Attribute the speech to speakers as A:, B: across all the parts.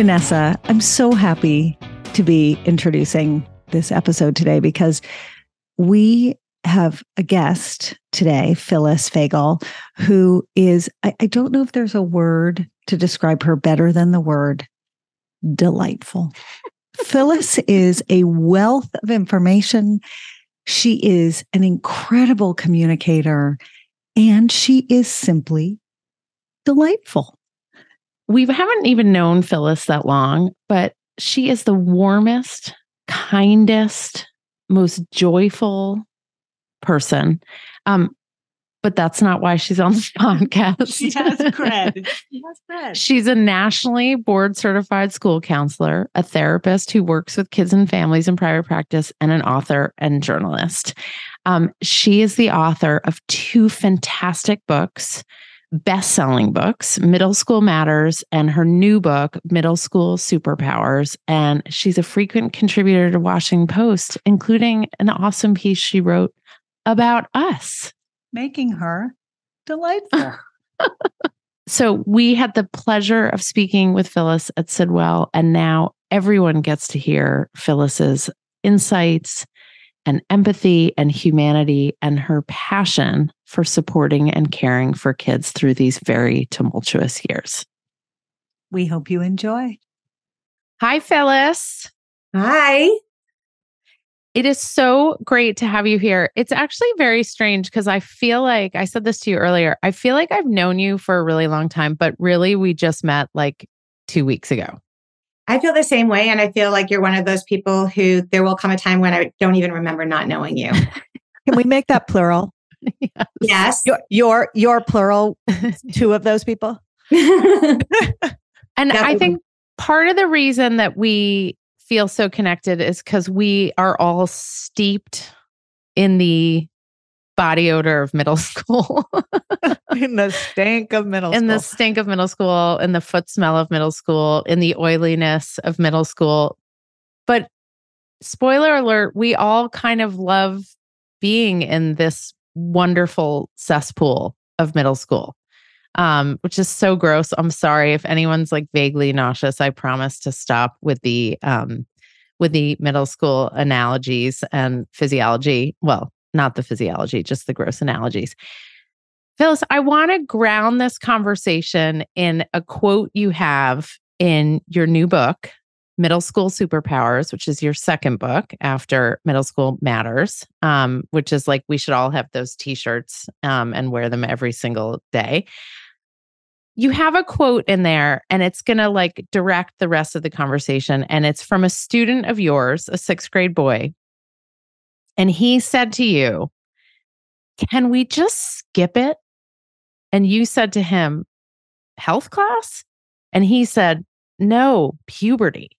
A: Vanessa, I'm so happy to be introducing this episode today because we have a guest today, Phyllis Fagel, who is, I don't know if there's a word to describe her better than the word delightful. Phyllis is a wealth of information. She is an incredible communicator, and she is simply delightful.
B: We haven't even known Phyllis that long, but she is the warmest, kindest, most joyful person. But that's not why she's on this podcast.
A: She has cred.
B: She's a nationally board certified school counselor, a therapist who works with kids and families in private practice, and an author and journalist. She is the author of 2 fantastic books, best-selling books, Middle School Matters, and her new book, Middle School Superpowers. And she's a frequent contributor to Washington Post, including an awesome piece she wrote about us,
A: making her delightful.
B: So we had the pleasure of speaking with Phyllis at Sidwell, and now everyone gets to hear Phyllis's insights and empathy and humanity and her passion for supporting and caring for kids through these very tumultuous years.
A: We hope you enjoy.
B: Hi, Phyllis.
C: Hi.
B: It is so great to have you here. It's actually very strange because I feel like, I said this to you earlier, I feel like I've known you for a really long time, but really we just met like 2 weeks ago.
C: I feel the same way. And I feel like you're one of those people who there will come a time when I don't even remember not knowing you.
A: Can we make that plural?
C: Yes.
A: Your plural, 2 of those people.
B: And I think part of the reason that we feel so connected is because we are all steeped in the body odor of middle school.
A: In the stink of middle school.
B: In the stink of middle school, in the foot smell of middle school, in the oiliness of middle school. But spoiler alert, we all kind of love being in this wonderful cesspool of middle school, which is so gross. I'm sorry if anyone's like vaguely nauseous. I promise to stop with the middle school analogies and physiology. Well, not the physiology, just the gross analogies. Phyllis, I want to ground this conversation in a quote you have in your new book, Middle School Superpowers, which is your second book after Middle School Matters, which is like we should all have those t-shirts and wear them every single day. You have a quote in there, and it's going to like direct the rest of the conversation. And it's from a student of yours, a 6th grade boy. And he said to you, "Can we just skip it?" And you said to him, "Health class?" And he said, "No, puberty."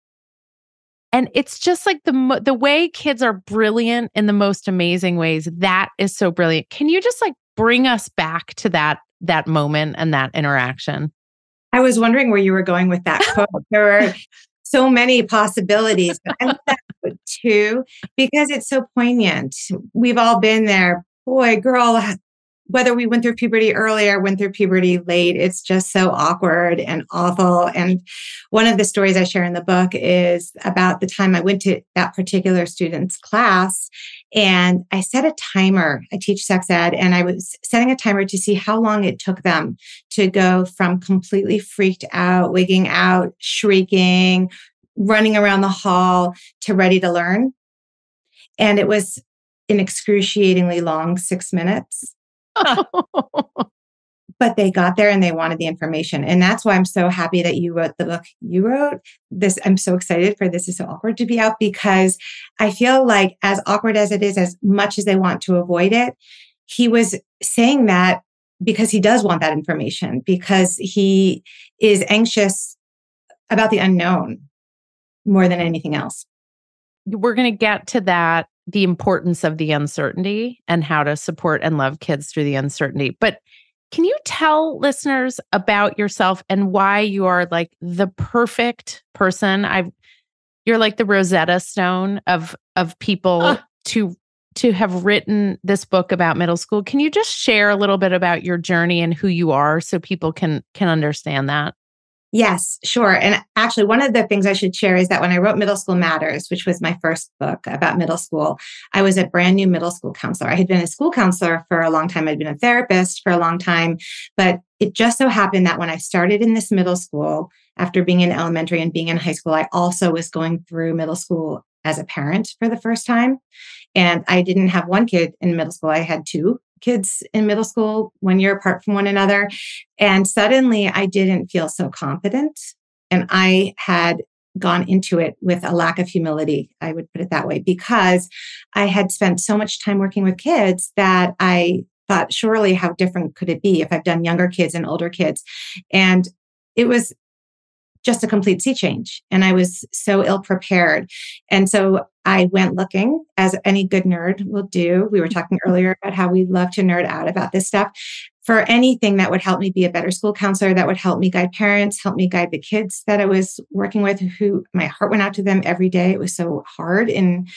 B: And it's just like the way kids are brilliant in the most amazing ways. That is so brilliant. Can you just like bring us back to that moment and that interaction?
C: I was wondering where you were going with that quote. There were so many possibilities, but I love that quote too, because it's so poignant. We've all been there, boy, girl, whether we went through puberty early or went through puberty late, it's just so awkward and awful. And one of the stories I share in the book is about the time I went to that particular student's class and I set a timer. I teach sex ed, and I was setting a timer to see how long it took them to go from completely freaked out, wigging out, shrieking, running around the hall to ready to learn. And it was an excruciatingly long 6 minutes. But they got there and they wanted the information. And that's why I'm so happy that you wrote the book you wrote. This, I'm so excited for This Is So Awkward to be out, because I feel like as awkward as it is, as much as they want to avoid it, he was saying that because he does want that information, because he is anxious about the unknown more than anything else.
B: We're going to get to that, the importance of the uncertainty and how to support and love kids through the uncertainty. But can you tell listeners about yourself and why you are like the perfect person? You're like the Rosetta Stone of people to have written this book about middle school. Can you just share a little bit about your journey and who you are so people can understand that?
C: Yes, sure. And actually, one of the things I should share is that when I wrote Middle School Matters, which was my first book about middle school, I was a brand new middle school counselor. I had been a school counselor for a long time. I'd been a therapist for a long time. But it just so happened that when I started in this middle school, after being in elementary and being in high school, I also was going through middle school as a parent for the first time. And I didn't have one kid in middle school. I had two kids in middle school, 1 year apart from one another. And suddenly I didn't feel so confident. And I had gone into it with a lack of humility, I would put it that way, because I had spent so much time working with kids that I thought, surely how different could it be if I've done younger kids and older kids? And it was just a complete sea change. And I was so ill prepared. And so I went looking, as any good nerd will do. We were talking earlier about how we love to nerd out about this stuff, for anything that would help me be a better school counselor, that would help me guide parents, help me guide the kids that I was working with, who my heart went out to them every day. It was so hard. And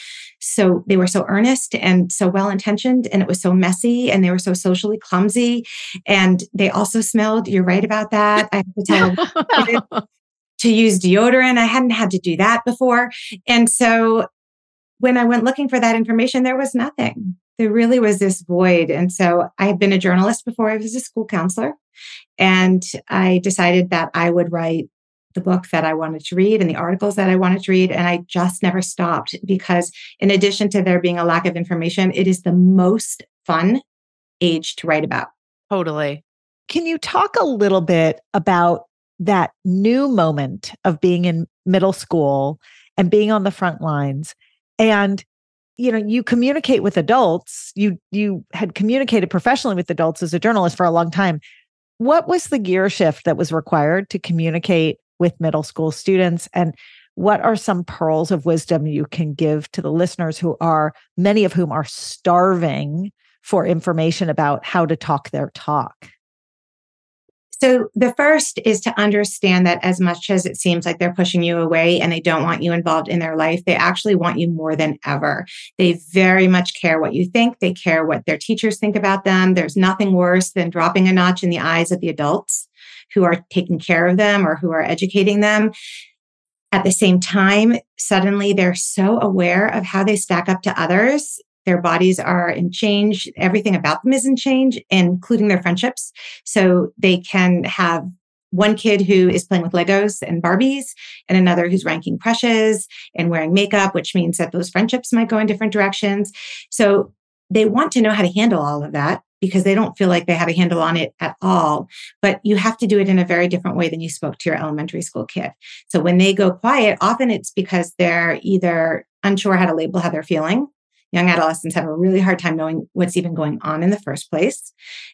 C: so they were so earnest and so well-intentioned, and it was so messy, and they were so socially clumsy. And they also smelled. You're right about that. I have to tell to use deodorant. I hadn't had to do that before. And so when I went looking for that information, there was nothing. There really was this void. And so I had been a journalist before I was a school counselor. And I decided that I would write the book that I wanted to read and the articles that I wanted to read. And I just never stopped, because in addition to there being a lack of information, it is the most fun age to write about.
B: Totally.
A: Can you talk a little bit about that new moment of being in middle school and being on the front lines? And, you communicate with adults. You had communicated professionally with adults as a journalist for a long time. What was the gear shift that was required to communicate with middle school students? And what are some pearls of wisdom you can give to the listeners, many of whom are starving for information about how to talk their talk?
C: So the first is to understand that as much as it seems like they're pushing you away and they don't want you involved in their life, they actually want you more than ever. They very much care what you think. They care what their teachers think about them. There's nothing worse than dropping a notch in the eyes of the adults who are taking care of them or who are educating them. At the same time, suddenly they're so aware of how they stack up to others. Their bodies are in change. Everything about them is in change, including their friendships. So they can have one kid who is playing with Legos and Barbies, and another who's ranking crushes and wearing makeup, which means that those friendships might go in different directions. So they want to know how to handle all of that, because they don't feel like they have a handle on it at all. But you have to do it in a very different way than you spoke to your elementary school kid. So when they go quiet, often it's because they're either unsure how to label how they're feeling. Young adolescents have a really hard time knowing what's even going on in the first place.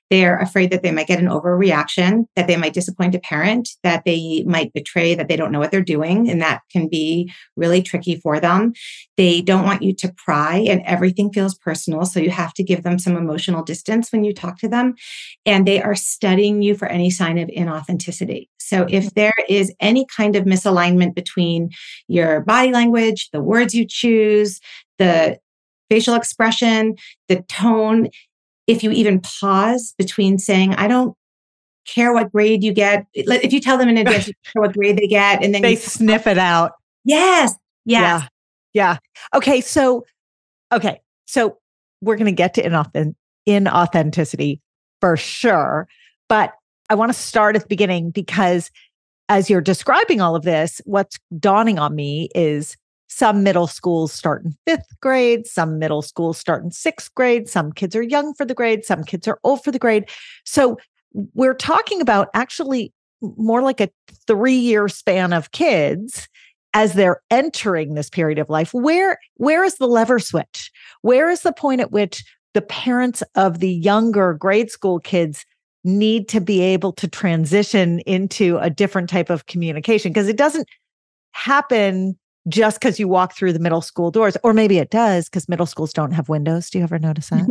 C: They're afraid that they might get an overreaction, that they might disappoint a parent, that they might betray that they don't know what they're doing. And that can be really tricky for them. They don't want you to pry, and everything feels personal. So you have to give them some emotional distance when you talk to them. And they are studying you for any sign of inauthenticity. So if there is any kind of misalignment between your body language, the words you choose, the facial expression, the tone, if you even pause between saying, I don't care what grade you get. If you tell them in advance, you don't care what grade they get, and then
A: they sniff it out.
C: Yes. Yes.
A: Yeah. Okay. So we're going to get to inauthenticity for sure. But I want to start at the beginning, because as you're describing all of this, what's dawning on me is some middle schools start in 5th grade. Some middle schools start in 6th grade. Some kids are young for the grade. Some kids are old for the grade. So we're talking about actually more like a 3-year span of kids as they're entering this period of life. Where is the lever switch? Where is the point at which the parents of the younger grade school kids need to be able to transition into a different type of communication? Because it doesn't happen just because you walk through the middle school doors, or maybe it does because middle schools don't have windows. Do you ever notice that?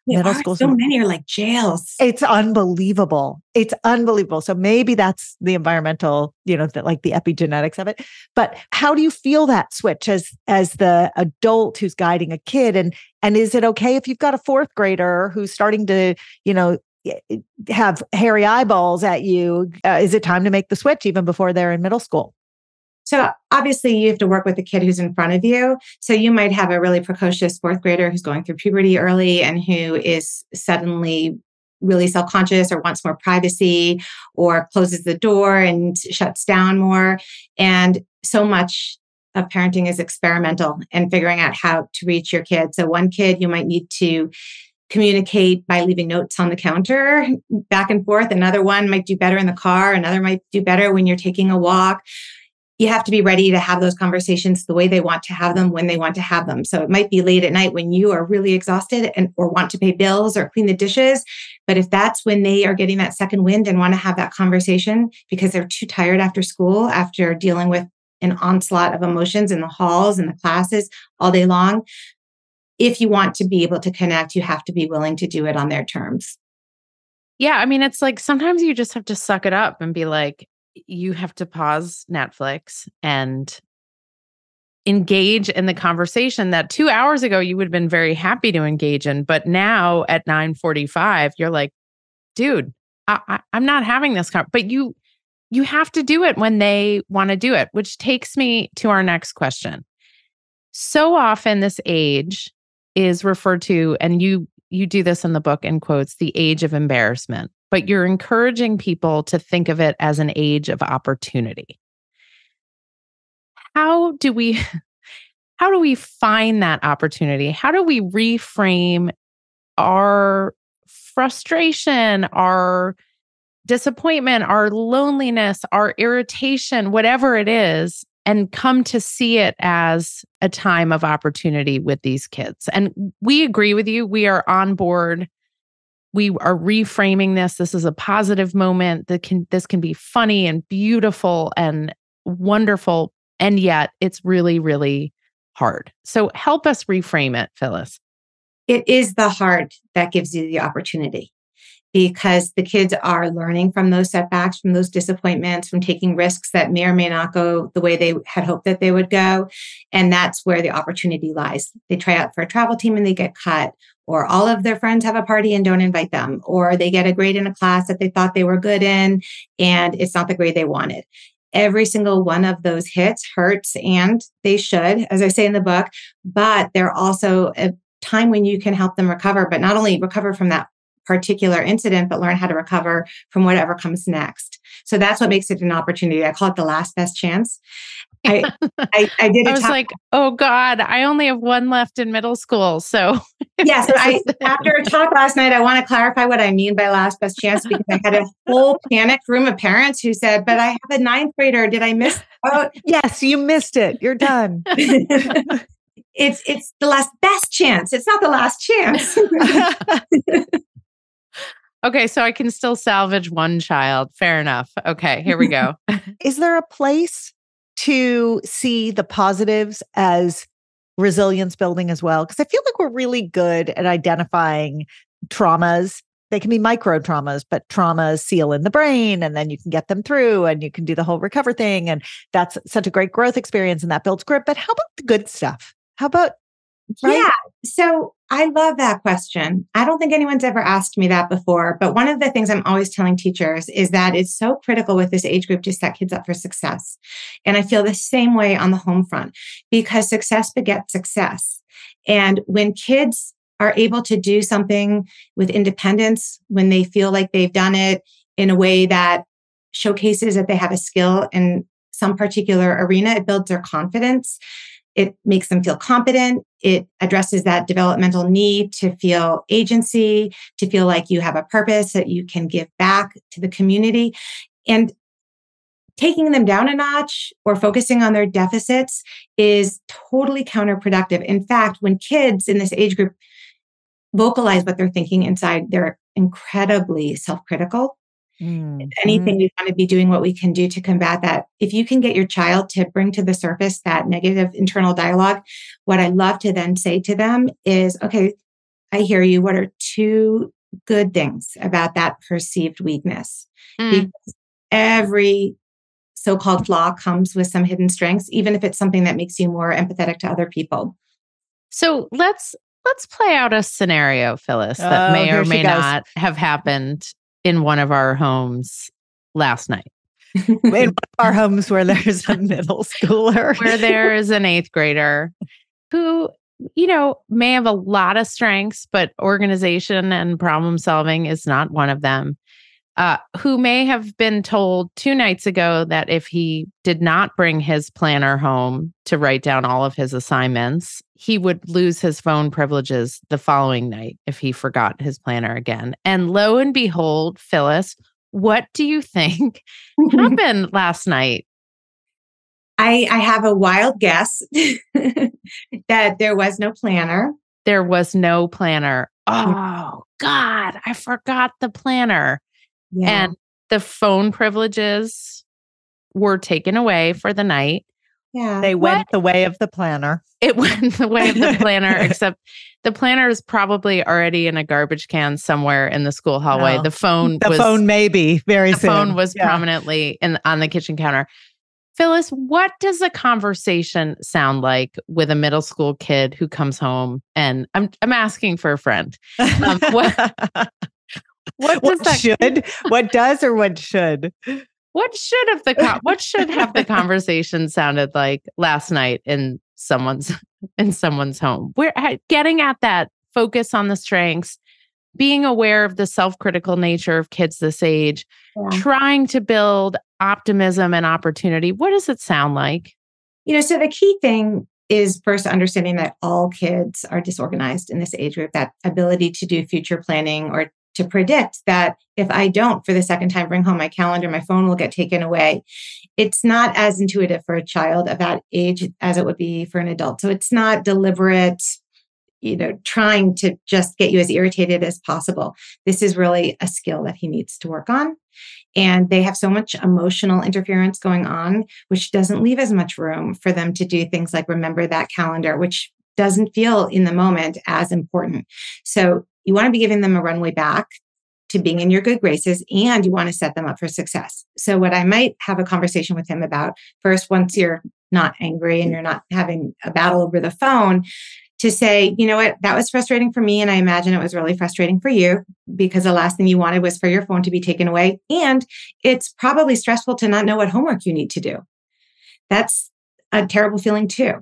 C: Middle schools, so many are like jails.
A: It's unbelievable. It's unbelievable. So maybe that's the environmental, like the epigenetics of it. But how do you feel that switch as the adult who's guiding a kid? And is it okay if you've got a 4th grader who's starting to, have hairy eyeballs at you, is it time to make the switch even before they're in middle school?
C: So obviously you have to work with the kid who's in front of you. So you might have a really precocious fourth grader who's going through puberty early and who is suddenly really self-conscious or wants more privacy or closes the door and shuts down more. And so much of parenting is experimental and figuring out how to reach your kid. So one kid you might need to communicate by leaving notes on the counter back and forth. Another one might do better in the car. Another might do better when you're taking a walk. You have to be ready to have those conversations the way they want to have them when they want to have them. So it might be late at night when you are really exhausted and or want to pay bills or clean the dishes. But if that's when they are getting that second wind and want to have that conversation because they're too tired after school, after dealing with an onslaught of emotions in the halls and the classes all day long, if you want to be able to connect, you have to be willing to do it on their terms.
B: Yeah. I mean, it's like sometimes you just have to suck it up and be like, you have to pause Netflix and engage in the conversation that 2 hours ago you would have been very happy to engage in. But now at 9:45, you're like, dude, I'm not having this. But you have to do it when they want to do it, which takes me to our next question. So often this age is referred to, and you do this in the book in quotes, the age of embarrassment, but you're encouraging people to think of it as an age of opportunity. How do we find that opportunity? How do we reframe our frustration, our disappointment, our loneliness, our irritation, whatever it is, and come to see it as a time of opportunity with these kids? And we agree with you. We are on board. We are reframing this. This is a positive moment. This can be funny and beautiful and wonderful. And yet it's really, really hard. So help us reframe it, Phyllis.
C: It is the heart that gives you the opportunity, because the kids are learning from those setbacks, from those disappointments, from taking risks that may or may not go the way they had hoped that they would go. And that's where the opportunity lies. They try out for a travel team and they get cut, or all of their friends have a party and don't invite them, or they get a grade in a class that they thought they were good in and it's not the grade they wanted. Every single one of those hits hurts, and they should, as I say in the book, but they're also a time when you can help them recover, but not only recover from that particular incident, but learn how to recover from whatever comes next. So that's what makes it an opportunity. I call it the last best chance. I did.
B: I was like, oh God, I only have one left in middle school. So
C: yes, after a talk last night, I want to clarify what I mean by last best chance, because I had a whole panicked room of parents who said, "But I have a ninth grader. Did I miss?" Oh,
A: yes, you missed it. You're done.
C: It's the last best chance. It's not the last chance.
B: Okay, so I can still salvage one child. Fair enough. Okay, here we go.
A: Is there a place to see the positives as resilience building as well? Because I feel like we're really good at identifying traumas. They can be micro traumas, but traumas seal in the brain, and then you can get them through and you can do the whole recover thing. And that's such a great growth experience and that builds grit. But how about the good stuff? How about, right?
C: Yeah. So I love that question. I don't think anyone's ever asked me that before. But one of the things I'm always telling teachers is that it's so critical with this age group to set kids up for success. And I feel the same way on the home front, because success begets success. And when kids are able to do something with independence, when they feel like they've done it in a way that showcases that they have a skill in some particular arena, it builds their confidence. It makes them feel competent. It addresses that developmental need to feel agency, to feel like you have a purpose, that you can give back to the community. And taking them down a notch or focusing on their deficits is totally counterproductive. In fact, when kids in this age group vocalize what they're thinking inside, they're incredibly self-critical. If anything, we want to be doing what we can do to combat that. If you can get your child to bring to the surface that negative internal dialogue, what I love to then say to them is, okay, I hear you. What are two good things about that perceived weakness? Because every so-called flaw comes with some hidden strengths, even if it's something that makes you more empathetic to other people.
B: So let's let's play out a scenario, Phyllis, that may or may not have happened in one of our homes last night.
A: In one of our homes where there's a middle schooler.
B: Where there is an 8th grader who, may have a lot of strengths, but organization and problem solving is not one of them. Who may have been told 2 nights ago that if he did not bring his planner home to write down all of his assignments, he would lose his phone privileges the following night if he forgot his planner again. And lo and behold, Phyllis, what do you think happened last night?
C: I have a wild guess that there was no planner.
B: There was no planner. Oh, God, I forgot the planner.
C: Yeah.
B: And the phone privileges were taken away for the night.
C: Yeah.
A: They went the way of the planner.
B: It went the way of the planner, except the planner is probably already in a garbage can somewhere in the school hallway.
A: No.
B: The phone
A: may be very soon.
B: The phone was prominently on the kitchen counter. Phyllis, what does a conversation sound like with a middle school kid who comes home? And I'm asking for a friend. What should? What should have the conversation sounded like last night in someone's home? We're getting at that focus on the strengths, being aware of the self-critical nature of kids this age, trying to build optimism and opportunity. What does it sound like?
C: So the key thing is first understanding that all kids are disorganized in this age group, that ability to do future planning or to predict that if I don't, for the second time, bring home my calendar, my phone will get taken away. It's not as intuitive for a child of that age as it would be for an adult. So it's not deliberate, trying to just get you as irritated as possible. This is really a skill that he needs to work on. And they have so much emotional interference going on, which doesn't leave as much room for them to do things like remember that calendar, which doesn't feel in the moment as important. So you want to be giving them a runway back to being in your good graces, and you want to set them up for success. So what I might have a conversation with him about first, once you're not angry and you're not having a battle over the phone, to say, you know what, that was frustrating for me. And I imagine it was really frustrating for you because the last thing you wanted was for your phone to be taken away. And it's probably stressful to not know what homework you need to do. That's a terrible feeling too.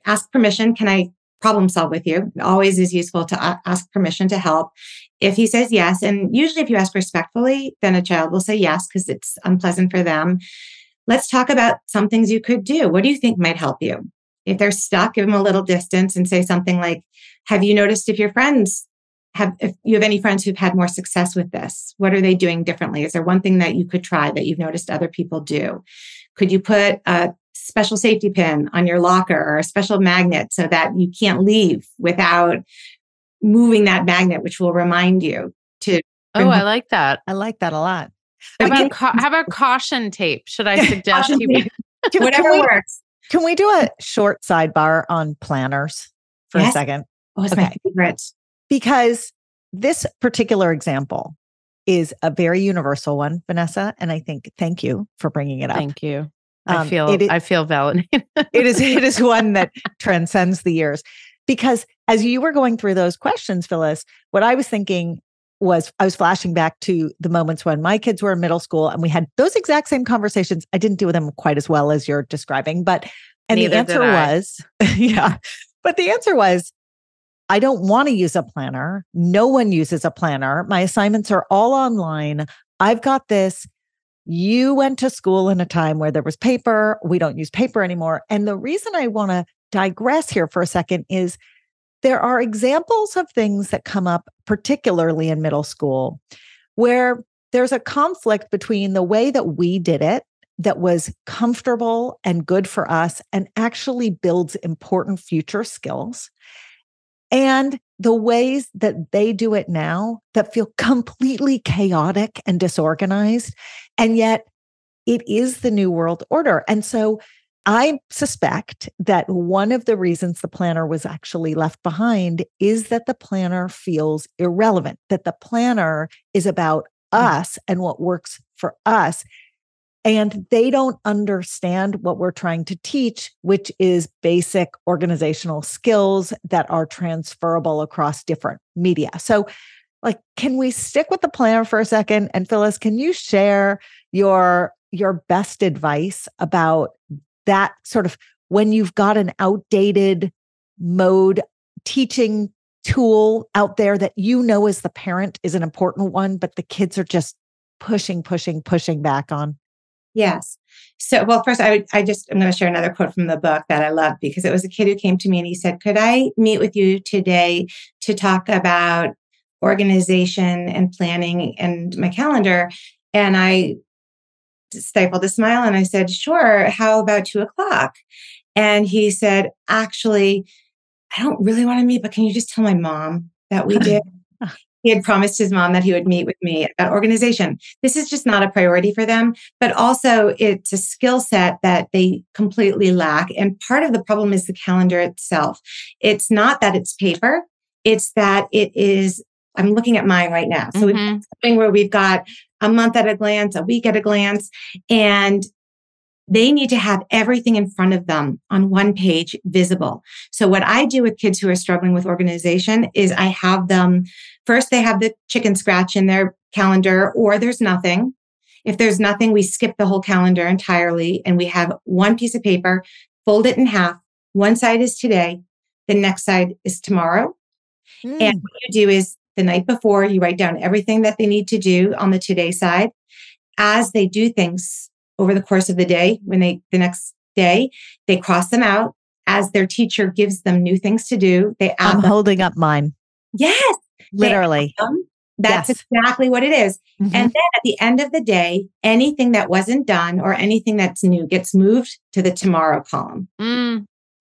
C: Ask permission. Can I problem solve with you? It always is useful to ask permission to help. If he says yes, and usually if you ask respectfully, then a child will say yes because it's unpleasant for them. Let's talk about some things you could do. What do you think might help you? If they're stuck, give them a little distance and say something like, have you noticed if you have any friends who've had more success with this? What are they doing differently? Is there one thing that you could try that you've noticed other people do? Could you put a special safety pin on your locker or a special magnet so that you can't leave without moving that magnet, which will remind you to.
B: Oh, I like that.
A: I like that a lot.
B: How about caution tape? Should I suggest
C: whatever works?
A: Can we do a short sidebar on planners for a second?
C: Oh, it's my favorite.
A: Because this particular example is a very universal one, Vanessa. And I think, thank you for bringing it up.
B: Thank you. I feel validated.
A: It is one that transcends the years. Because as you were going through those questions, Phyllis, what I was thinking was I was flashing back to the moments when my kids were in middle school and we had those exact same conversations. I didn't do them quite as well as you're describing, but the answer was, but the answer was, I don't want to use a planner. No one uses a planner. My assignments are all online. I've got this. You went to school in a time where there was paper. We don't use paper anymore. And the reason I want to digress here for a second is there are examples of things that come up, particularly in middle school, where there's a conflict between the way that we did it that was comfortable and good for us and actually builds important future skills, and the ways that they do it now that feel completely chaotic and disorganized. And yet it is the new world order. And so I suspect that one of the reasons the planner was actually left behind is that the planner feels irrelevant, that the planner is about us and what works for us. and they don't understand what we're trying to teach, which is basic organizational skills that are transferable across different media. So like, can we stick with the planner for a second? And Phyllis, can you share your best advice about that sort of when you've got an outdated mode teaching tool out there that you know as the parent is an important one, but the kids are just pushing back on?
C: Yes. So, well, first, I'm going to share another quote from the book that I love, because it was a kid who came to me and he said, could I meet with you today to talk about organization and planning and my calendar? And I stifled a smile and I said, sure. How about 2:00? And he said, actually, I don't really want to meet, but can you just tell my mom that we did? He had promised his mom that he would meet with me about organization. This is just not a priority for them, but also it's a skill set that they completely lack. And part of the problem is the calendar itself. It's not that it's paper. It's that it is, I'm looking at mine right now. So we've got something where we've got a month at a glance, a week at a glance, and they need to have everything in front of them on one page visible. So what I do with kids who are struggling with organization is I have them, first they have the chicken scratch in their calendar, or there's nothing. If there's nothing, we skip the whole calendar entirely and we have one piece of paper, fold it in half. One side is today, the next side is tomorrow. And what you do is the night before, you write down everything that they need to do on the today side. As they do things over the course of the day, the next day, they cross them out. As their teacher gives them new things to do, they add
A: I'm
C: them.
A: holding up mine.
C: Yes.
A: Literally.
C: That's exactly what it is. And then at the end of the day, anything that wasn't done or anything that's new gets moved to the tomorrow column.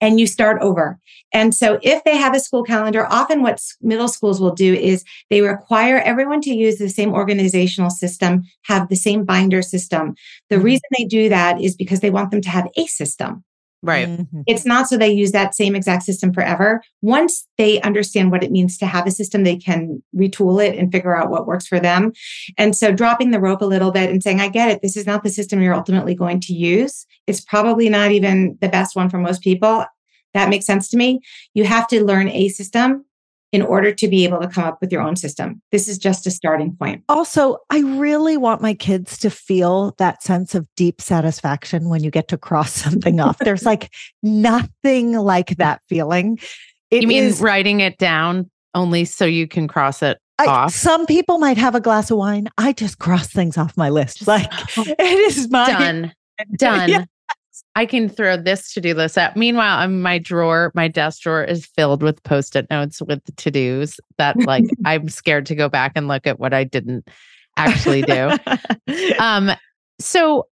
C: And you start over. And so if they have a school calendar, often what middle schools will do is they require everyone to use the same organizational system, have the same binder system. The reason they do that is because they want them to have a system.
B: Right.
C: It's not so they use that same exact system forever. Once they understand what it means to have a system, they can retool it and figure out what works for them. And so dropping the rope a little bit and saying, I get it. This is not the system you're ultimately going to use. It's probably not even the best one for most people. That makes sense to me. You have to learn a system in order to be able to come up with your own system. This is just a starting point.
A: Also, I really want my kids to feel that sense of deep satisfaction when you get to cross something off. There's like nothing like that feeling.
B: You mean writing it down only so you can cross it off?
A: Some people might have a glass of wine. I just cross things off my list. Like it is
B: done. Yeah. I can throw this to-do list out. Meanwhile, my desk drawer is filled with Post-it notes with the to-dos that like I'm scared to go back and look at what I didn't actually do. So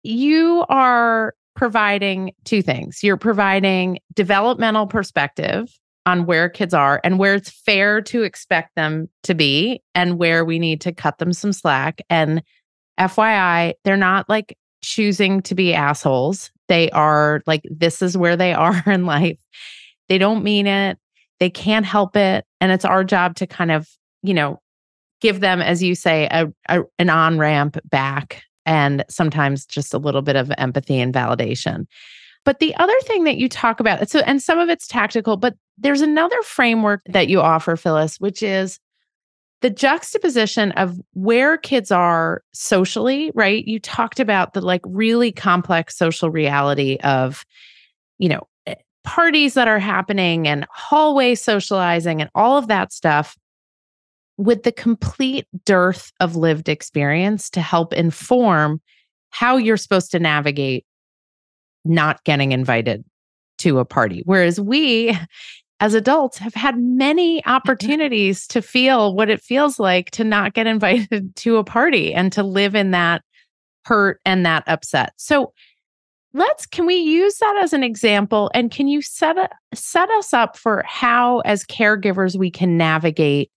B: you are providing two things. You're providing developmental perspective on where kids are and where it's fair to expect them to be and where we need to cut them some slack. And FYI, they're not like choosing to be assholes. They are like, this is where they are in life. They don't mean it. They can't help it. And it's our job to kind of, give them, as you say, an on-ramp back and sometimes just a little bit of empathy and validation. But the other thing that you talk about, and some of it's tactical, but there's another framework that you offer, Phyllis, which is the juxtaposition of where kids are socially, right? You talked about the like really complex social reality of, parties that are happening and hallway socializing and all of that stuff with the complete dearth of lived experience to help inform how you're supposed to navigate not getting invited to a party. Whereas we, as adults, have had many opportunities to feel what it feels like to not get invited to a party and to live in that hurt and that upset. So can we use that as an example? And can you set us up for how, as caregivers, we can navigate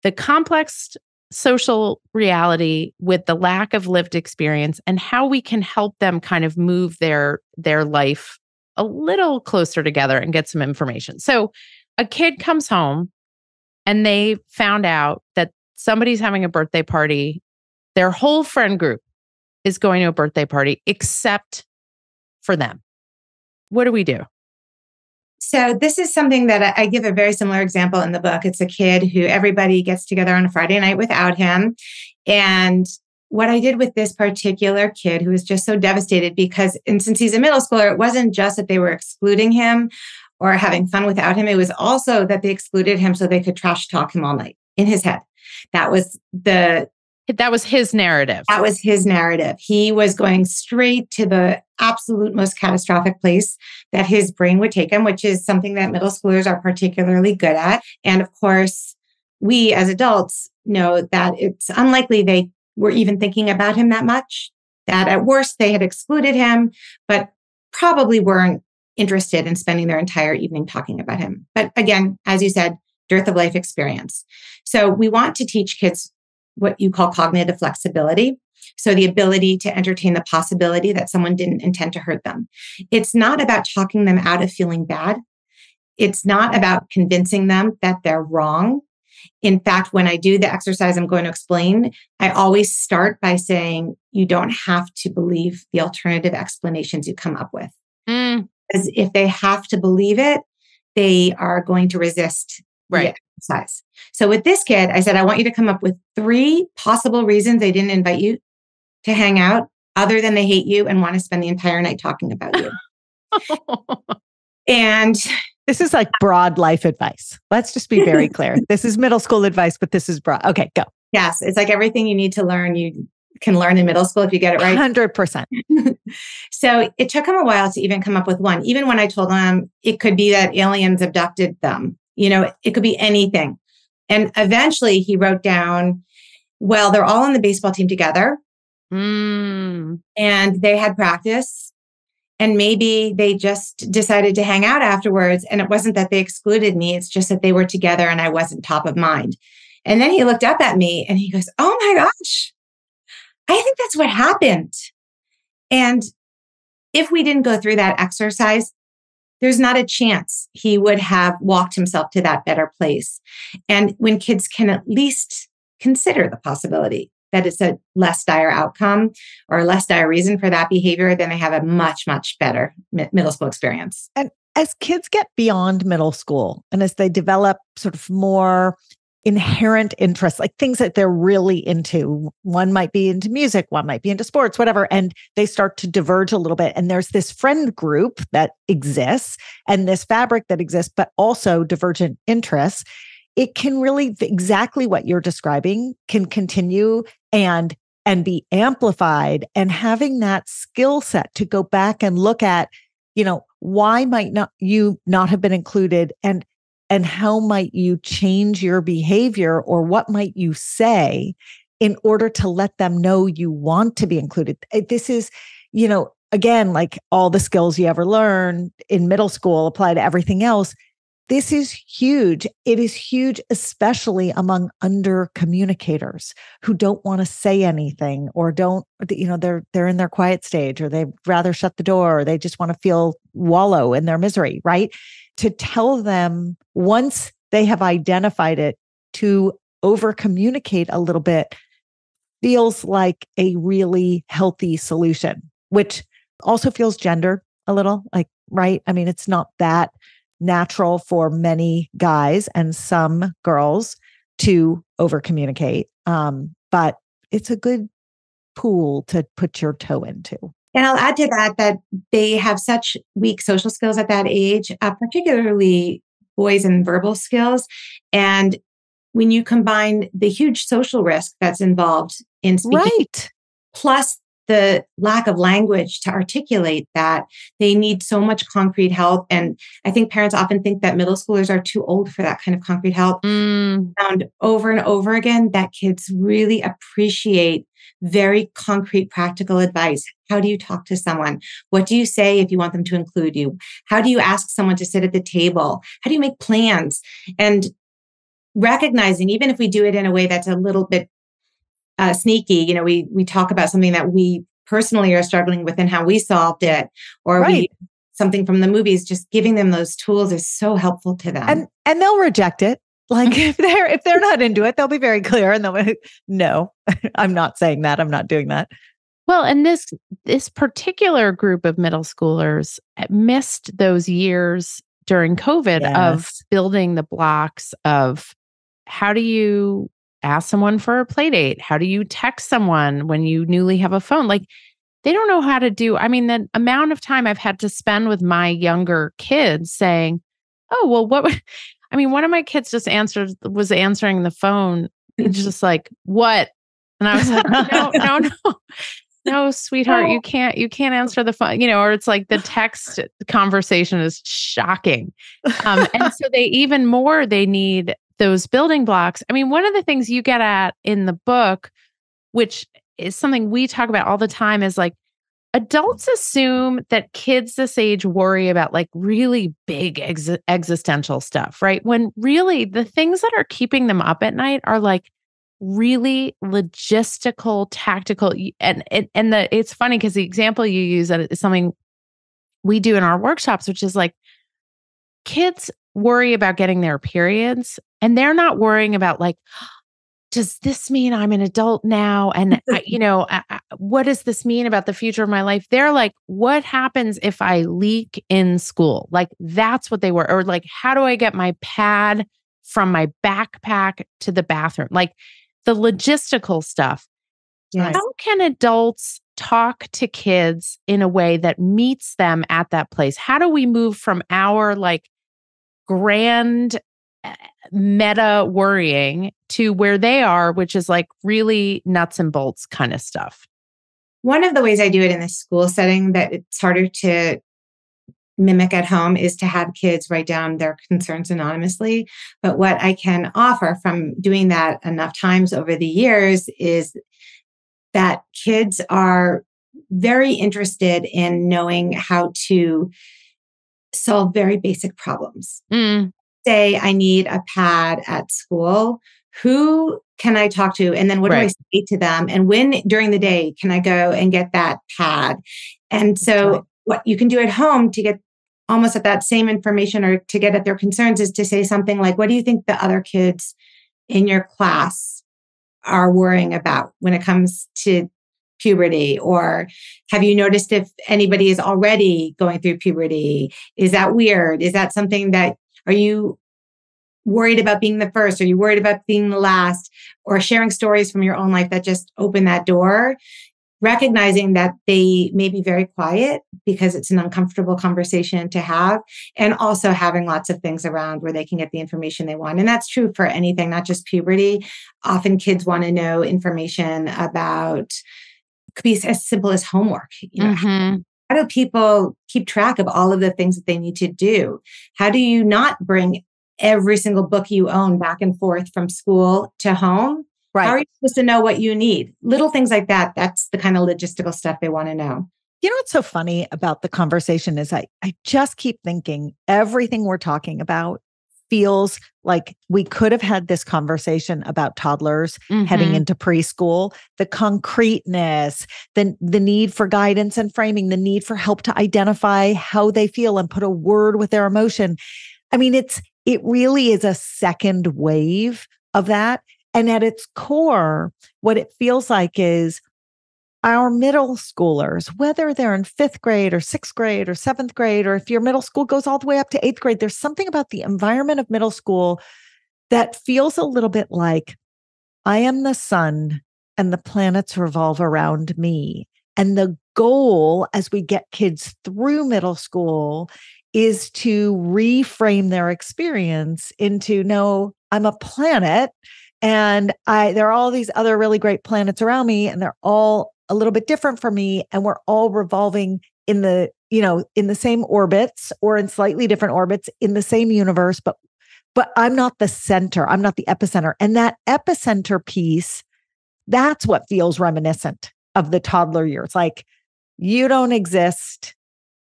B: the complex social reality with the lack of lived experience and how we can help them kind of move their life a little closer together and get some information. So a kid comes home and they found out that somebody's having a birthday party. Their whole friend group is going to a birthday party except for them? What do we do?
C: So this is something that I give a very similar example in the book. It's a kid who everybody gets together on a Friday night without him. And what I did with this particular kid who was just so devastated because, and since he's a middle schooler, it wasn't just that they were excluding him or having fun without him. It was also that they excluded him so they could trash talk him all night in his head. That was his narrative. That was his narrative. He was going straight to the absolute most catastrophic place that his brain would take him, which is something that middle schoolers are particularly good at. And of course, we as adults know that it's unlikely they were even thinking about him that much, that at worst they had excluded him, but probably weren't interested in spending their entire evening talking about him. But again, as you said, dearth of life experience. So we want to teach kids what you call cognitive flexibility. So the ability to entertain the possibility that someone didn't intend to hurt them. It's not about talking them out of feeling bad. It's not about convincing them that they're wrong. In fact, when I do the exercise I'm going to explain, I always start by saying, you don't have to believe the alternative explanations you come up with. Because if they have to believe it, they are going to resist the exercise. So with this kid, I said, I want you to come up with 3 possible reasons they didn't invite you to hang out other than they hate you and want to spend the entire night talking about you. And
A: this is like broad life advice. Let's just be very clear. This is middle school advice, but this is broad. Okay, go.
C: Yes. It's like everything you need to learn, you can learn in middle school if you get it right.
A: 100%.
C: So it took him a while to even come up with one. Even when I told him it could be that aliens abducted them, it could be anything. And eventually he wrote down, well, they're all on the baseball team together. And they had practice. And maybe they just decided to hang out afterwards. And it wasn't that they excluded me. It's just that they were together and I wasn't top of mind. And then he looked up at me and he goes, oh my gosh, I think that's what happened. And if we didn't go through that exercise, there's not a chance he would have walked himself to that better place. And when kids can at least consider the possibility that it's a less dire outcome or a less dire reason for that behavior, then they have a much, much better middle school experience.
A: And as kids get beyond middle school and as they develop sort of more inherent interests, like things that they're really into, one might be into music, one might be into sports, whatever, and they start to diverge a little bit. And there's this friend group that exists and this fabric that exists, but also divergent interests. It can really, exactly what you're describing can continue and be amplified, and having that skill set to go back and look at, why might you not have been included, and how might you change your behavior, or what might you say in order to let them know you want to be included. This is, again, like all the skills you ever learn in middle school apply to everything else. This is huge. It is huge, especially among under communicators who don't want to say anything or don't, they're in their quiet stage, or they'd rather shut the door, or they just want to wallow in their misery, right? To tell them once they have identified it, to over communicate a little bit feels like a really healthy solution, which also feels gendered a little, like, right? I mean, it's not that natural for many guys and some girls to over communicate. But it's a good pool to put your toe into.
C: And I'll add to that they have such weak social skills at that age, particularly boys and verbal skills. And when you combine the huge social risk that's involved in speaking,
A: right,
C: plus the lack of language to articulate that, they need so much concrete help. And I think parents often think that middle schoolers are too old for that kind of concrete help. Found over and over again that kids really appreciate very concrete, practical advice. How do you talk to someone? What do you say if you want them to include you? How do you ask someone to sit at the table? How do you make plans? And recognizing, even if we do it in a way that's a little bit sneaky, we talk about something that we personally are struggling with and how we solved it, or
A: right,
C: something from the movies, just giving them those tools is so helpful to them.
A: And they'll reject it. Like if they're not into it, they'll be very clear and they'll be, no, I'm not saying that. I'm not doing that.
B: Well, and this particular group of middle schoolers missed those years during COVID of
A: Yes.
B: building the blocks of how do you ask someone for a play date? How do you text someone when you newly have a phone? Like they don't know how to do. I mean, the amount of time I've had to spend with my younger kids saying, "Oh, well, I mean, one of my kids was answering the phone. It's just like, "What?" And I was like, "No, no, no." No, sweetheart, you can't answer the phone, or it's like the text conversation is shocking. And so they need those building blocks. I mean, one of the things you get at in the book, which is something we talk about all the time, is like adults assume that kids this age worry about like really big existential stuff, right? When really the things that are keeping them up at night are like really logistical, tactical. It's funny because the example you use is something we do in our workshops, which is like kids worry about getting their periods and they're not worrying about like, does this mean I'm an adult now? And what does this mean about the future of my life? They're like, what happens if I leak in school? Like that's what they were, or like, how do I get my pad from my backpack to the bathroom? Like the logistical stuff.
C: Yes.
B: How can adults talk to kids in a way that meets them at that place? How do we move from our like grand meta worrying to where they are, which is like really nuts and bolts kind of stuff?
C: One of the ways I do it in the school setting that it's harder to mimic at home is to have kids write down their concerns anonymously. But what I can offer from doing that enough times over the years is that kids are very interested in knowing how to solve very basic problems. Say I need a pad at school. Who can I talk to? And then what do I say to them? And when during the day can I go and get that pad? And so what you can do at home to get almost at that same information or to get at their concerns is to say something like, what do you think the other kids in your class are worrying about when it comes to puberty? Or have you noticed if anybody is already going through puberty? Is that weird? Is that something that, are you worried about being the first? Are you worried about being the last? Or sharing stories from your own life that just open that door? Recognizing that they may be very quiet because it's an uncomfortable conversation to have, and also having lots of things around where they can get the information they want. And that's true for anything, not just puberty. Often kids want to know information about, could be as simple as homework. How do people keep track of all of the things that they need to do? How do you not bring every single book you own back and forth from school to home? Right. How are you supposed to know what you need? Little things like that. That's the kind of logistical stuff they want to know.
A: You know what's so funny about the conversation is I just keep thinking everything we're talking about feels like we could have had this conversation about toddlers heading into preschool, the concreteness, the need for guidance and framing, the need for help to identify how they feel and put a word with their emotion. I mean, it really is a second wave of that. And at its core, what it feels like is our middle schoolers, whether they're in 5th grade or 6th grade or 7th grade, or if your middle school goes all the way up to 8th grade, there's something about the environment of middle school that feels a little bit like I am the sun and the planets revolve around me. And the goal as we get kids through middle school is to reframe their experience into, no, I'm a planet. And there are all these other really great planets around me, and they're all a little bit different from me. And we're all revolving in the same orbits or in slightly different orbits in the same universe. But I'm not the center. I'm not the epicenter. And that epicenter piece, that's what feels reminiscent of the toddler years. Like, you don't exist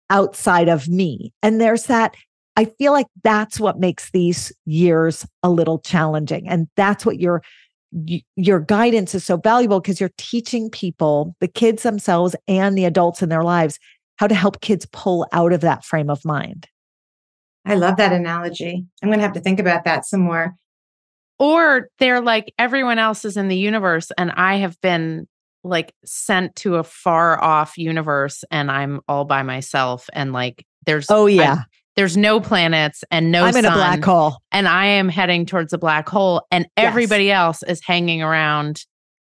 A: outside of me. And there's that. I feel like that's what makes these years a little challenging. And that's what your guidance is so valuable, because you're teaching people, the kids themselves and the adults in their lives, how to help kids pull out of that frame of mind.
C: I love that analogy. I'm going to have to think about that some more.
B: Or they're like, everyone else is in the universe and I have been like sent to a far off universe and I'm all by myself and like there's there's no planets and no
A: I'm
B: sun,
A: in a black hole
B: and I am heading towards a black hole and everybody else is hanging around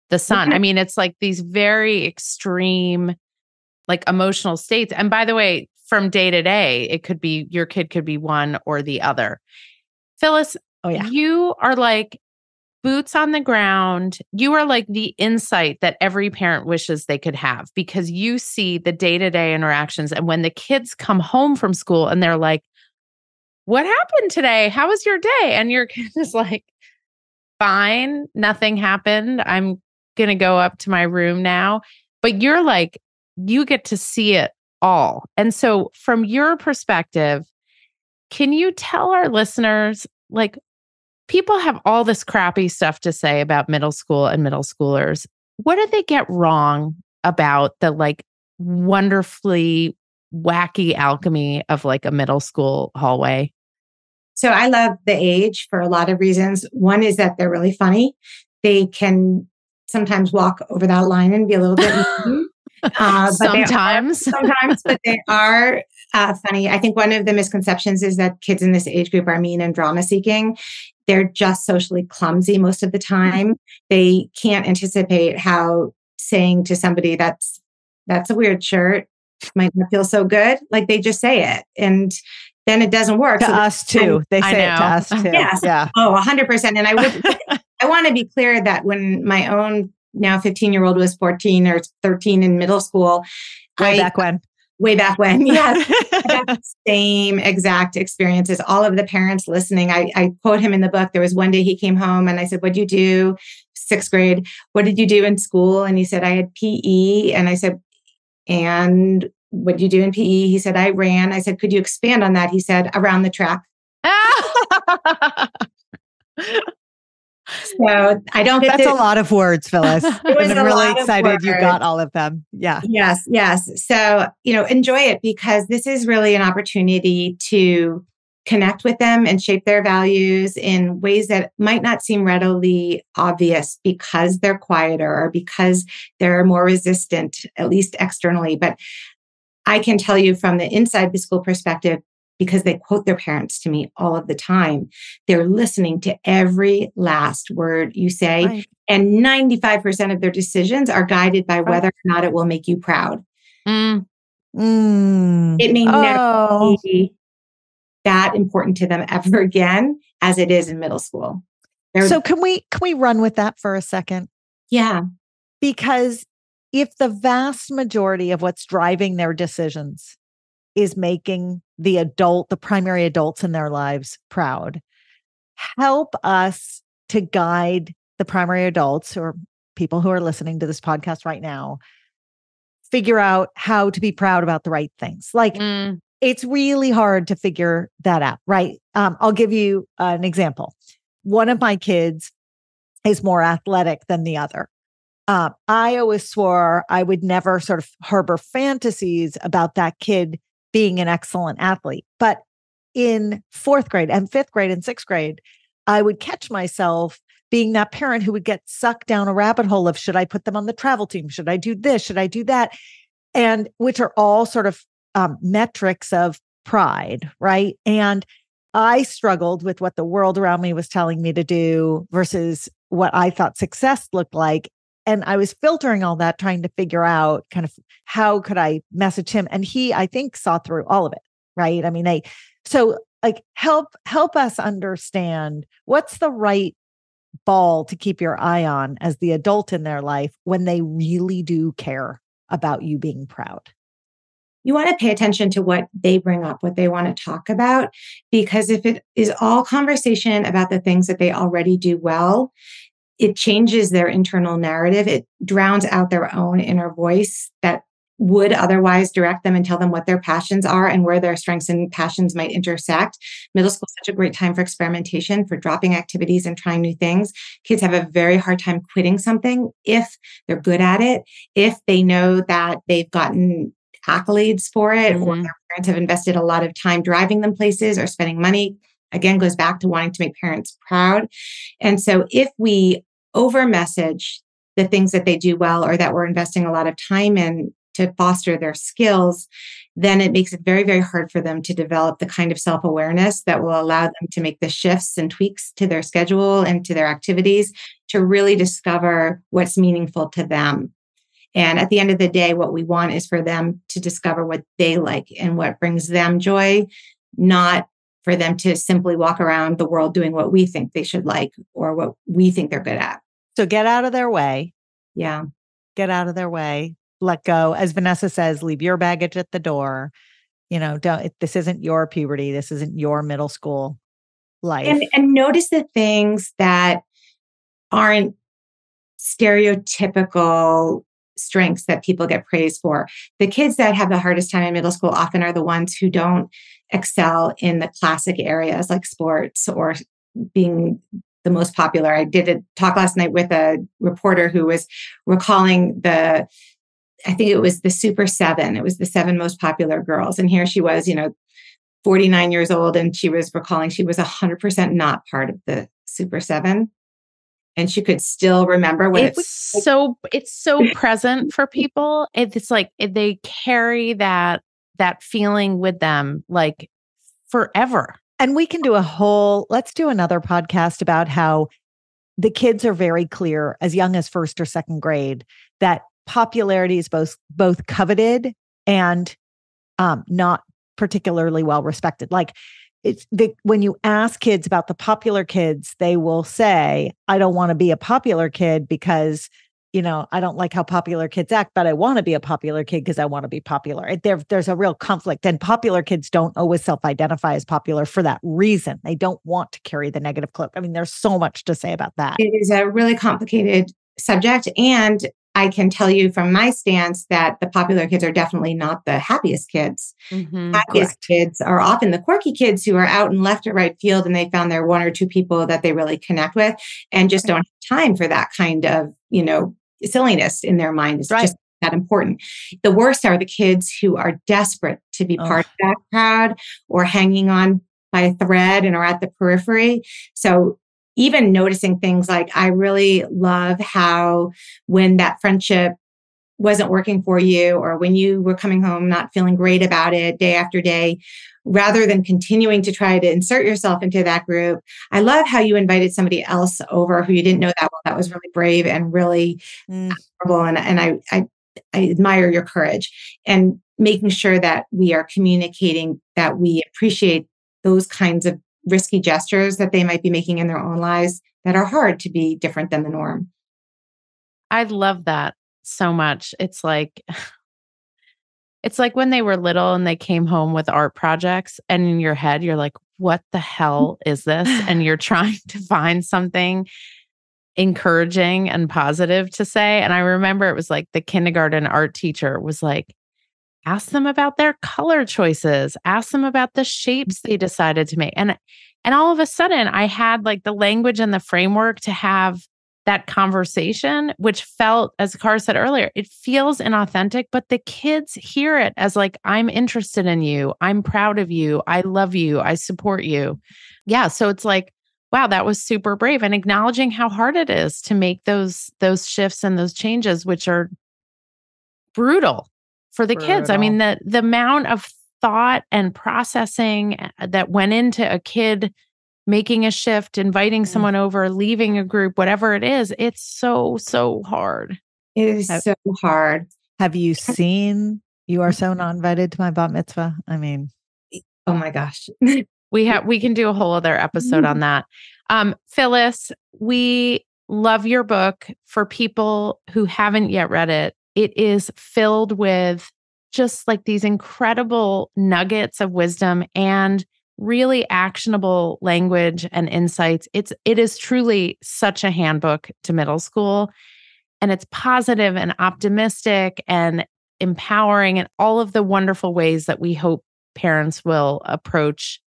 B: the sun. I mean, it's like these very extreme like emotional states. And by the way, from day to day, it could be your kid could be one or the other. Phyllis, you are like boots on the ground. You are like the insight that every parent wishes they could have because you see the day-to-day interactions. And when the kids come home from school and they're like, what happened today? How was your day? And your kid is like, fine, nothing happened. I'm going to go up to my room now. But you're like, you get to see it all. And so from your perspective, can you tell our listeners, like, people have all this crappy stuff to say about middle school and middle schoolers. What did they get wrong about the like wonderfully wacky alchemy of like a middle school hallway?
C: So I love the age for a lot of reasons. One is that they're really funny. They can sometimes walk over that line and be a little bit mean.
B: Sometimes,
C: but they are funny. I think one of the misconceptions is that kids in this age group are mean and drama seeking. They're just socially clumsy most of the time. They can't anticipate how saying to somebody that's a weird shirt might not feel so good. Like they just say it and then it doesn't work.
A: To us too. They say it to us too.
C: Yes.
A: Yeah.
C: Oh, 100%. And I want to be clear that when my own now 15-year-old was 14 or 13 in middle school.
A: Way back when.
C: Yes. I got the same exact experiences. All of the parents listening, I quote him in the book. There was one day he came home and I said, what'd you do? 6th grade. What did you do in school? And he said, I had PE. And I said, and what'd you do in PE? He said, I ran. I said, could you expand on that? He said, around the track. So I don't get
A: That's a lot of words, Phyllis. I'm really excited you got all of them. Yeah.
C: Yes. So, enjoy it because this is really an opportunity to connect with them and shape their values in ways that might not seem readily obvious because they're quieter or because they're more resistant, at least externally. But I can tell you from the inside the school perspective, because they quote their parents to me all of the time. They're listening to every last word you say. Right. And 95% of their decisions are guided by whether or not it will make you proud. It may never be that important to them ever again as it is in middle school.
A: So can we run with that for a second?
C: Yeah.
A: Because if the vast majority of what's driving their decisions is making the primary adults in their lives proud, help us to guide the primary adults or people who are listening to this podcast right now, figure out how to be proud about the right things. Like it's really hard to figure that out, right? I'll give you an example. One of my kids is more athletic than the other. I always swore I would never sort of harbor fantasies about that kid being an excellent athlete. But in 4th grade and 5th grade and 6th grade, I would catch myself being that parent who would get sucked down a rabbit hole of, should I put them on the travel team? Should I do this? Should I do that? And which are all sort of metrics of pride, right? And I struggled with what the world around me was telling me to do versus what I thought success looked like. And I was filtering all that, trying to figure out kind of how could I message him. And he, I think, saw through all of it, right? I mean, so help us understand what's the right ball to keep your eye on as the adult in their life when they really do care about you being proud.
C: You want to pay attention to what they bring up, what they want to talk about, because if it is all conversation about the things that they already do well, it changes their internal narrative. It drowns out their own inner voice that would otherwise direct them and tell them what their passions are and where their strengths and passions might intersect. Middle school is such a great time for experimentation, for dropping activities and trying new things. Kids have a very hard time quitting something if they're good at it, if they know that they've gotten accolades for it, or their parents have invested a lot of time driving them places or spending money. Again, goes back to wanting to make parents proud. And so if we over message the things that they do well or that we're investing a lot of time in to foster their skills, then it makes it very, very hard for them to develop the kind of self-awareness that will allow them to make the shifts and tweaks to their schedule and to their activities to really discover what's meaningful to them. And at the end of the day, what we want is for them to discover what they like and what brings them joy, not for them to simply walk around the world doing what we think they should like or what we think they're good at.
A: So get out of their way.
C: Yeah.
A: Get out of their way. Let go. As Vanessa says, leave your baggage at the door. This isn't your puberty. This isn't your middle school life.
C: And notice the things that aren't stereotypical strengths that people get praised for. The kids that have the hardest time in middle school often are the ones who don't excel in the classic areas like sports or being the most popular. I did a talk last night with a reporter who was recalling I think it was the Super Seven. It was the 7 most popular girls. And here she was, 49 years old. And she was recalling she was 100% not part of the Super Seven. And she could still remember when
B: it's so present for people. It's like they carry that feeling with them like forever.
A: And we can do let's do another podcast about how the kids are very clear as young as 1st or 2nd grade that popularity is both coveted and not particularly well respected. Like when you ask kids about the popular kids, they will say, I don't want to be a popular kid because, I don't like how popular kids act, but I want to be a popular kid because I want to be popular. There's a real conflict, and popular kids don't always self-identify as popular for that reason. They don't want to carry the negative cloak. I mean, there's so much to say about that.
C: It is a really complicated subject. And I can tell you from my stance that the popular kids are definitely not the happiest kids.
B: Mm-hmm,
C: happiest kids are often the quirky kids who are out in left or right field and they found their 1 or 2 people that they really connect with and just don't have time for that kind of, silliness in their mind. It's just that important. The worst are the kids who are desperate to be part of that crowd or hanging on by a thread and are at the periphery. So even noticing things like, I really love how when that friendship wasn't working for you or when you were coming home not feeling great about it day after day, rather than continuing to try to insert yourself into that group, I love how you invited somebody else over who you didn't know that well. That was really brave and really admirable. And I admire your courage and making sure that we are communicating that we appreciate those kinds of risky gestures that they might be making in their own lives that are hard to be different than the norm.
B: I love that so much. It's like when they were little and they came home with art projects and in your head, you're like, what the hell is this? And you're trying to find something encouraging and positive to say. And I remember it was like the kindergarten art teacher was like, ask them about their color choices, ask them about the shapes they decided to make. And all of a sudden I had like the language and the framework to have that conversation, which felt, as Cara said earlier, it feels inauthentic, but the kids hear it as like, I'm interested in you. I'm proud of you. I love you. I support you. Yeah. So it's like, wow, that was super brave, and acknowledging how hard it is to make those shifts and those changes, which are brutal for the kids. I mean, the amount of thought and processing that went into a kid making a shift, inviting someone over, leaving a group, whatever it is, it's so, so hard.
C: It is so hard.
A: Have you seen You Are So Not Invited to My Bat Mitzvah? I mean,
C: oh my gosh.
B: We can do a whole other episode on that. Phyllis, we love your book. For people who haven't yet read it, it is filled with just like these incredible nuggets of wisdom and really actionable language and insights. It is truly such a handbook to middle school, and it's positive and optimistic and empowering and all of the wonderful ways that we hope parents will approach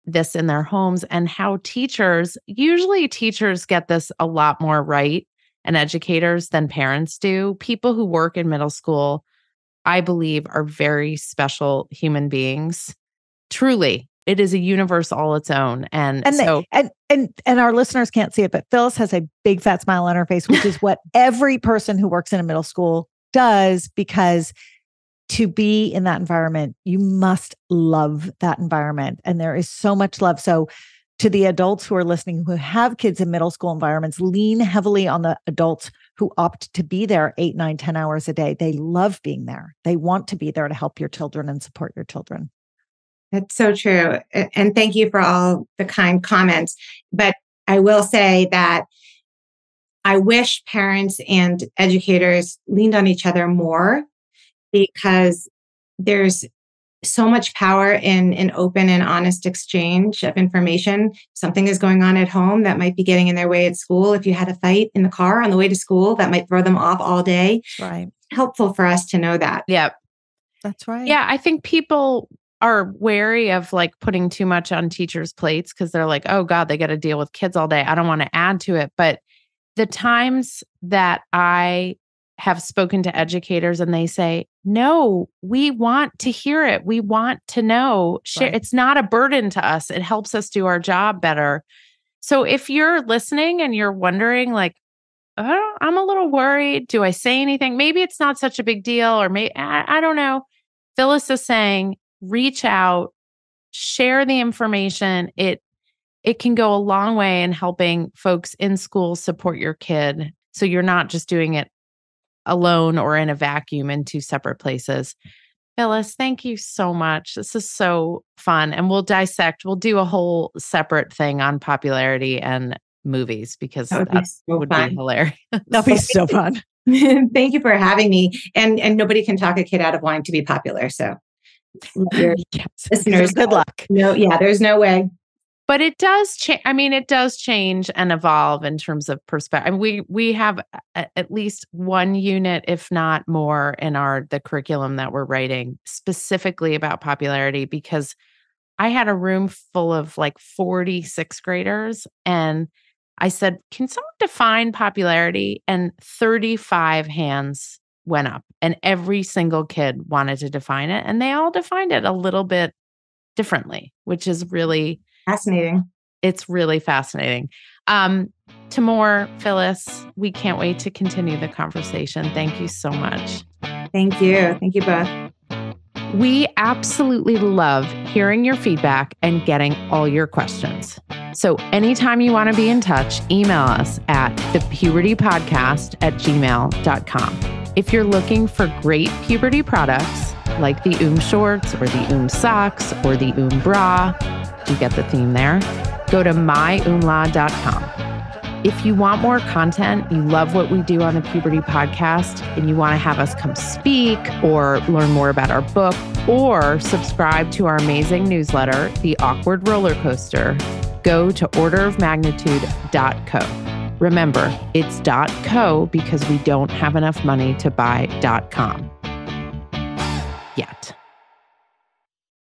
B: this in their homes, and how usually teachers get this a lot more right, and educators, than parents do. People who work in middle school, I believe, are very special human beings. Truly. it is a universe all its own. And
A: our listeners can't see it, but Phyllis has a big fat smile on her face, which is what every person who works in a middle school does, because to be in that environment, you must love that environment. And there is so much love. So to the adults who are listening, who have kids in middle school environments, lean heavily on the adults who opt to be there 8, 9, 10 hours a day. They love being there. They want to be there to help your children and support your children.
C: That's so true. And thank you for all the kind comments. But I will say that I wish parents and educators leaned on each other more, because there's so much power in an open and honest exchange of information. Something is going on at home that might be getting in their way at school. If you had a fight in the car on the way to school, that might throw them off all day.
A: Right.
C: Helpful for us to know that.
B: Yeah.
A: That's right.
B: Yeah. I think people are wary of like putting too much on teachers' plates because they're like, oh God, they got to deal with kids all day. I don't want to add to it. But the times that I have spoken to educators and they say, no, we want to hear it. We want to know. Right. It's not a burden to us. It helps us do our job better. So if you're listening and you're wondering like, oh, I'm a little worried. Do I say anything? Maybe it's not such a big deal, or maybe, I don't know. Phyllis is saying, reach out, share the information. It can go a long way in helping folks in school support your kid. So you're not just doing it alone or in a vacuum in two separate places. Phyllis, thank you so much. This is so fun. And we'll do a whole separate thing on popularity and movies, because that would be hilarious.
A: That'd be so fun.
C: Thank you for having me. And nobody can talk a kid out of wanting to be popular. So your listeners,
A: good luck.
C: No, yeah, there's no way.
B: But it does change. I mean, it does change and evolve in terms of perspective. I mean, we have at least one unit, if not more, in the curriculum that we're writing specifically about popularity, because I had a room full of like 40 sixth graders, and I said, can someone define popularity? And 35 hands went up, and every single kid wanted to define it, and they all defined it a little bit differently, which is really
C: fascinating.
B: It's really fascinating. Tamor, Phyllis, we can't wait to continue the conversation. Thank you so much.
C: Thank you. Thank you both.
B: We absolutely love hearing your feedback and getting all your questions. So anytime you want to be in touch, email us at thepubertypodcast@gmail.com. If you're looking for great puberty products like the shorts or the socks or the bra, you get the theme there, go to myumla.com. If you want more content, you love what we do on the Puberty Podcast, and you want to have us come speak or learn more about our book or subscribe to our amazing newsletter, The Awkward Roller Coaster, go to orderofmagnitude.co. Remember, it's .co because we don't have enough money to buy .com yet.